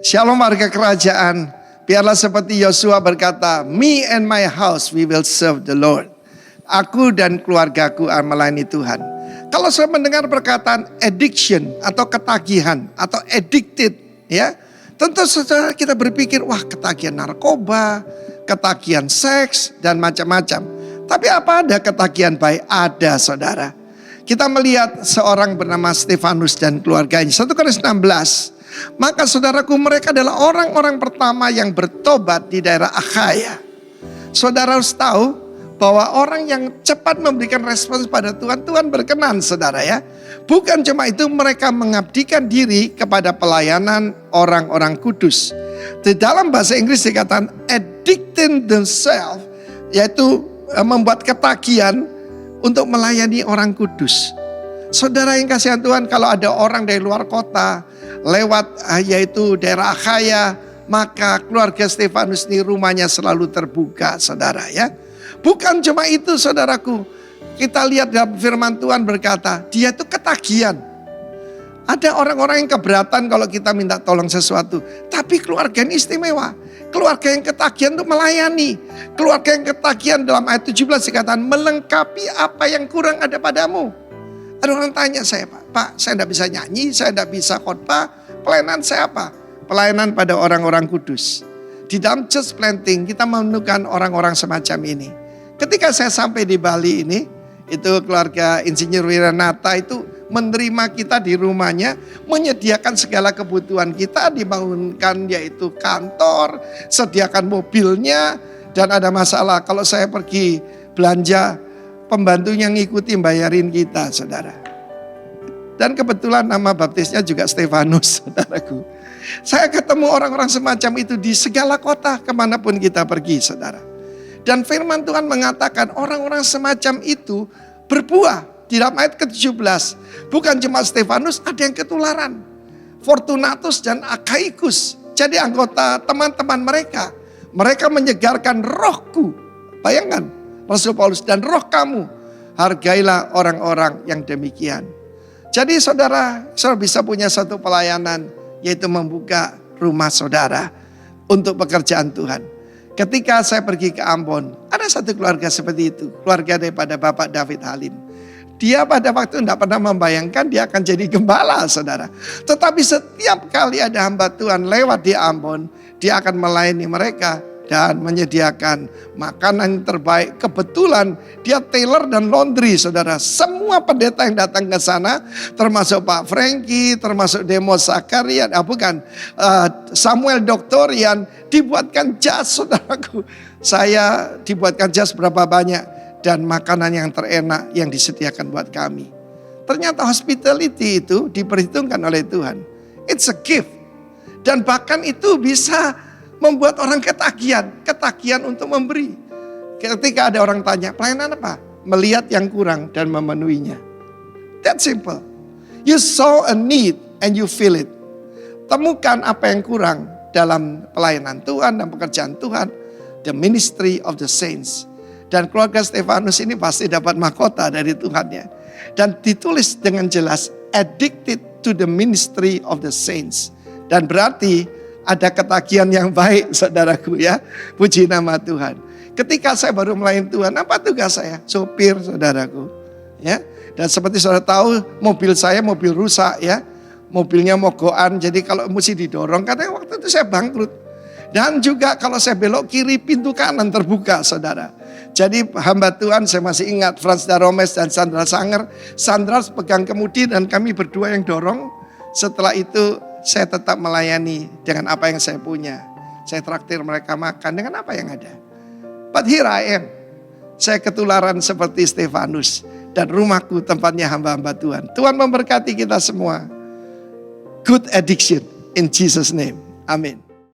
Shalom warga kerajaan. Biarlah seperti Yosua berkata, "Me and my house we will serve the Lord." Aku dan keluargaku akan melayani Tuhan. Kalau saya mendengar perkataan addiction atau ketagihan atau addicted, ya, tentu saja kita berpikir, wah, ketagihan narkoba, ketagihan seks dan macam-macam. Tapi apa ada ketagihan baik? Ada, saudara. Kita melihat seorang bernama Stefanus dan keluarganya. 1 Korintus 16. Maka saudaraku, mereka adalah orang-orang pertama yang bertobat di daerah Akhaya. Saudara harus tahu bahwa orang yang cepat memberikan respons pada Tuhan, Tuhan berkenan, saudara, ya. Bukan cuma itu, mereka mengabdikan diri kepada pelayanan orang-orang kudus. Di dalam bahasa Inggris dikatakan addicting themselves, yaitu membuat ketagihan untuk melayani orang kudus. Saudara yang kasihan Tuhan, kalau ada orang dari luar kota lewat yaitu daerah Akhaya, maka keluarga Stefanus ini rumahnya selalu terbuka, saudara, ya. Bukan cuma itu, saudaraku. Kita lihat dalam firman Tuhan berkata, dia itu ketagihan. Ada orang-orang yang keberatan kalau kita minta tolong sesuatu. Tapi keluarga ini istimewa. Keluarga yang ketagihan untuk melayani. Keluarga yang ketagihan dalam ayat 17 dikatakan melengkapi apa yang kurang ada padamu. Ada orang tanya saya, Pak, saya tidak bisa nyanyi, saya tidak bisa khotbah. Pelayanan saya apa? Pelayanan pada orang-orang kudus. Di dalam church planting kita menemukan orang-orang semacam ini. Ketika saya sampai di Bali ini, itu keluarga Insinyur Wiranata itu menerima kita di rumahnya, menyediakan segala kebutuhan kita, dibangunkan yaitu kantor, sediakan mobilnya, dan ada masalah kalau saya pergi belanja, pembantunya ngikuti bayarin kita, saudara. Dan kebetulan nama baptisnya juga Stefanus, saudaraku. Saya ketemu orang-orang semacam itu di segala kota, kemanapun kita pergi, saudara. Dan firman Tuhan mengatakan orang-orang semacam itu berbuah. Di dalam ayat ke-17, bukan cuma Stefanus, ada yang ketularan. Fortunatus dan Achaicus jadi anggota teman-teman mereka. Mereka menyegarkan rohku. Bayangkan, Rasul Paulus, dan roh kamu, hargailah orang-orang yang demikian. Jadi saudara bisa punya satu pelayanan, yaitu membuka rumah saudara untuk pekerjaan Tuhan. Ketika saya pergi ke Ambon, ada satu keluarga seperti itu. Keluarga daripada Bapak David Halim. Dia pada waktu tidak pernah membayangkan dia akan jadi gembala, saudara. Tetapi setiap kali ada hamba Tuhan lewat di Ambon, dia akan melayani mereka dan menyediakan makanan yang terbaik. Kebetulan dia tailor dan laundry, saudara. Semua pendeta yang datang ke sana, termasuk Pak Franky, termasuk Demos Zakarian, Samuel Doktorian, dibuatkan jas, saudaraku. Saya dibuatkan jas berapa banyak. Dan makanan yang terenak yang disediakan buat kami. Ternyata hospitality itu diperhitungkan oleh Tuhan. It's a gift. Dan bahkan itu bisa membuat orang ketagihan untuk memberi. Ketika ada orang tanya, pelayanan apa? Melihat yang kurang dan memenuhinya. That simple. You saw a need and you fill it. Temukan apa yang kurang dalam pelayanan Tuhan dan pekerjaan Tuhan. The ministry of the saints. Dan keluarga Stefanus ini pasti dapat mahkota dari Tuhan, ya. Dan ditulis dengan jelas, addicted to the ministry of the saints. Dan berarti ada ketagihan yang baik, saudaraku, ya. Puji nama Tuhan. Ketika saya baru melayani Tuhan, apa tugas saya? Sopir, saudaraku, ya. Dan seperti saudara tahu, mobil saya mobil rusak, ya. Mobilnya mogokan, jadi kalau mesti didorong, karena waktu itu saya bangkrut. Dan juga kalau saya belok kiri, pintu kanan terbuka, saudara. Jadi hamba Tuhan, saya masih ingat Frans Daromes dan Sandra Sanger. Sandra pegang kemudi dan kami berdua yang dorong. Setelah itu saya tetap melayani dengan apa yang saya punya. Saya traktir mereka makan dengan apa yang ada. But here I am. Saya ketularan seperti Stefanus. Dan rumahku tempatnya hamba-hamba Tuhan. Tuhan memberkati kita semua. Good addiction in Jesus' name. Amin.